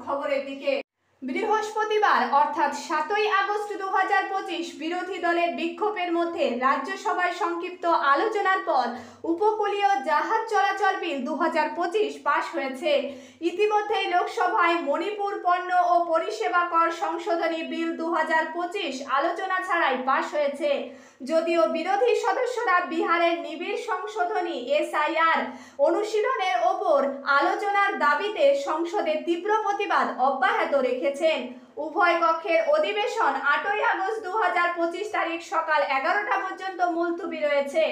খবরের দিকে। বৃহস্পতিবার অর্থাৎ 7ই আগস্ট 2025 বিরোধী দলের বিক্ষোভের মধ্যে রাজ্যসভায় সংক্ষিপ্ত আলোচনার পর উপকূলীয় জাহাজ চলাচল বিল 2025 পাশ হয়েছে। ইতিমধ্যেই লোকসভায় মণিপুর পণ্য ও পরিষেবা কর সংশোধনী বিল 2025 আলোচনা ছাড়াই পাশ হয়েছে। যদিও বিরোধী সদস্যরা বিহারের নিবিড় সংশোধনী SIR অনুশীলনের ওপর আলোচনার দাবিতে সংসদে তীব্র প্রতিবাদ অব্যাহত রেখেছেন। উভয় কক্ষের অধিবেশন 8ই আগস্ট 2025 তারিখ সকাল 11টা পর্যন্ত মুলতবি রয়েছে।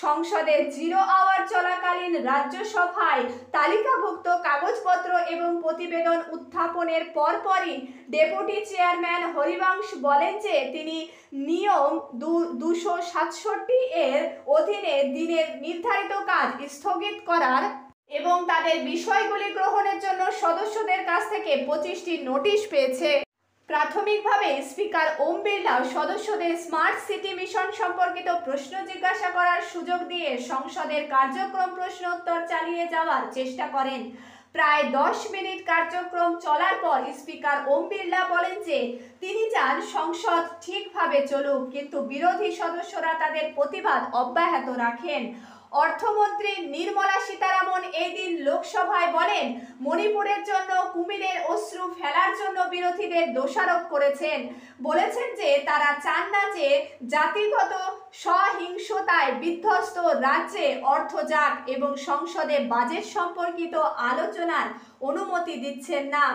সংসদের জিরো আওয়ার চলাকালীন রাজ্যসভায় তালিকাভুক্ত কাগজপত্র এবং প্রতিবেদন উত্থাপনের পরপরই ডেপুটি চেয়ারম্যান হরিবংশ বলেন যে তিনি নিয়ম 267 এর অধীনে দিনের নির্ধারিত কাজ স্থগিত করার এবং তাদের বিষয়গুলি গ্রহণের জন্য সদস্যদের কাছ থেকে 25টি নোটিশ পেয়েছে। প্রাথমিকভাবে স্পিকার ওম বিড়লা সদস্যদের স্মার্ট সিটি মিশন সম্পর্কিত প্রশ্ন জিজ্ঞাসা করার সুযোগ দিয়ে সংসদের কার্যক্রম প্রশ্নোত্তর চালিয়ে যাওয়ার চেষ্টা করেন। প্রায় 10 মিনিট কার্যক্রম চলার পর স্পিকার ওম বিড়লা বলেন যে তিনি চান সংসদ ঠিকভাবে চলুক, কিন্তু বিরোধী সদস্যরা তাদের প্রতিবাদ অব্যাহত রাখেন। অর্থমন্ত্রী নির্মলা সীতারামন এই দিন লোকসভায় বলেন, মণিপুরের জন্য কুমিরের অশ্রু ফেলার জন্য বিরোধীদের দোষারোপ করেছেন। বলেছেন যে তারা চান না যে জাতিগত সহিংসতায় বিধ্বস্ত রাজ্যে অর্থ যাক এবং সংসদে বাজেট সম্পর্কিত আলোচনার অনুমতি দিচ্ছেন না।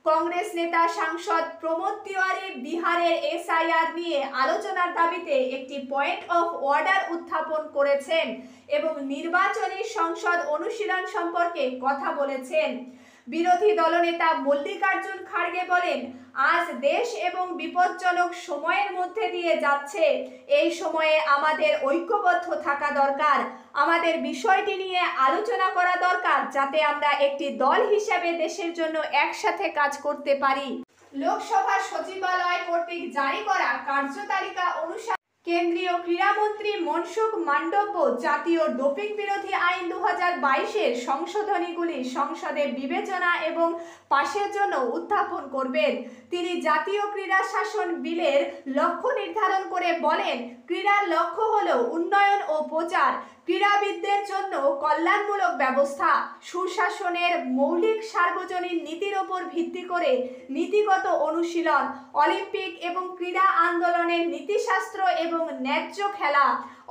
কংগ্রেস নেতা সাংসদ প্রমোদ তিওয়ারি বিহারের SIR নিয়ে আলোচনার দাবিতে একটি পয়েন্ট অফ অর্ডার উত্থাপন করেছেন এবং নির্বাচনী সংসদ অনুশীলন সম্পর্কে কথা বলেছেন। বিরোধী দলনেতা মল্লিকার্জুন খাড়গে বলেন, আজ দেশ এবং বিপজ্জনক সময়ের মধ্যে দিয়ে যাচ্ছে। এই সময়ে আমাদের ঐক্যবদ্ধ থাকা দরকার। আমাদের বিষয়টি নিয়ে আলোচনা করা দরকার যাতে আমরা একটি দল হিসেবে দেশের জন্য একসাথে কাজ করতে পারি। লোকসভা সচিবালয় কর্তৃক জারি করা কার্যতালিকা অনুসারে কেন্দ্রীয় ক্রীড়ামন্ত্রী মনসুখ মান্ডব্য জাতীয় ডোপিং বিরোধী আইন 2022-এর সংশোধনীগুলি সংসদে বিবেচনা এবং পাশের জন্য উত্থাপন করবেন। তিনি জাতীয় ক্রীড়া শাসন বিলের লক্ষ্য নির্ধারণ করে বলেন, ক্রীড়ার লক্ষ্য হল উন্নয়ন ও প্রচার, ক্রীড়াবিদদের জন্য কল্যাণমূলক ব্যবস্থা, সুশাসনের মৌলিক সার্বজনীন নীতির ওপর ভিত্তি করে নীতিগত অনুশীলন, অলিম্পিক এবং ক্রীড়া আন্দোলনের নীতিশাস্ত্র এবং ন্যায্য খেলা,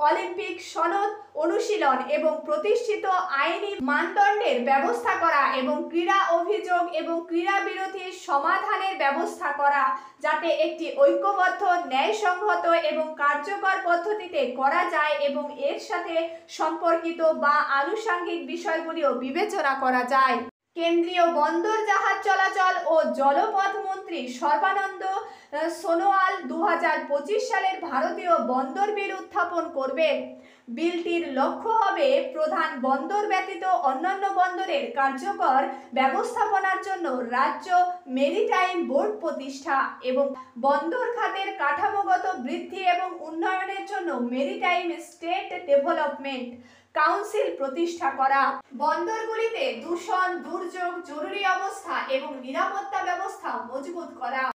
অলিম্পিক সনদ অনুশীলন এবং প্রতিষ্ঠিত আইনি মানদণ্ডের ব্যবস্থা করা এবং ক্রীড়া অভিযোগ এবং ক্রীড়া বিরোধী সমাধানের ব্যবস্থা করা, যাতে একটি ঐক্যবদ্ধ, ন্যায়সঙ্গত এবং কার্যকর পদ্ধতিতে করা যায় এবং এর সাথে সম্পর্কিত বা আনুষঙ্গিক বিষয়গুলিও বিবেচনা করা যায়। কেন্দ্রীয় বন্দর জাহাজ চলাচল ও জলপথ মন্ত্রী সর্বানন্দ সোনোয়াল 2025 সালের ভারতীয় বন্দর বিল উত্থাপন করবেন। বিলটির লক্ষ্য হবে প্রধান বন্দর ব্যতীত অন্যান্য বন্দরের কার্যকর ব্যবস্থাপনার জন্য রাজ্য মেরিটাইম বোর্ড প্রতিষ্ঠা এবং বন্দর খাতের কাঠামোগত বৃদ্ধি এবং উন্নয়নের জন্য মেরিটাইম স্টেট ডেভেলপমেন্ট কাউন্সিল প্রতিষ্ঠা করা। বন্দরগুলিতে দূষণ, দুর্যোগ, জরুরি অবস্থা এবং নিরাপত্তা ব্যবস্থা মজবুত করা।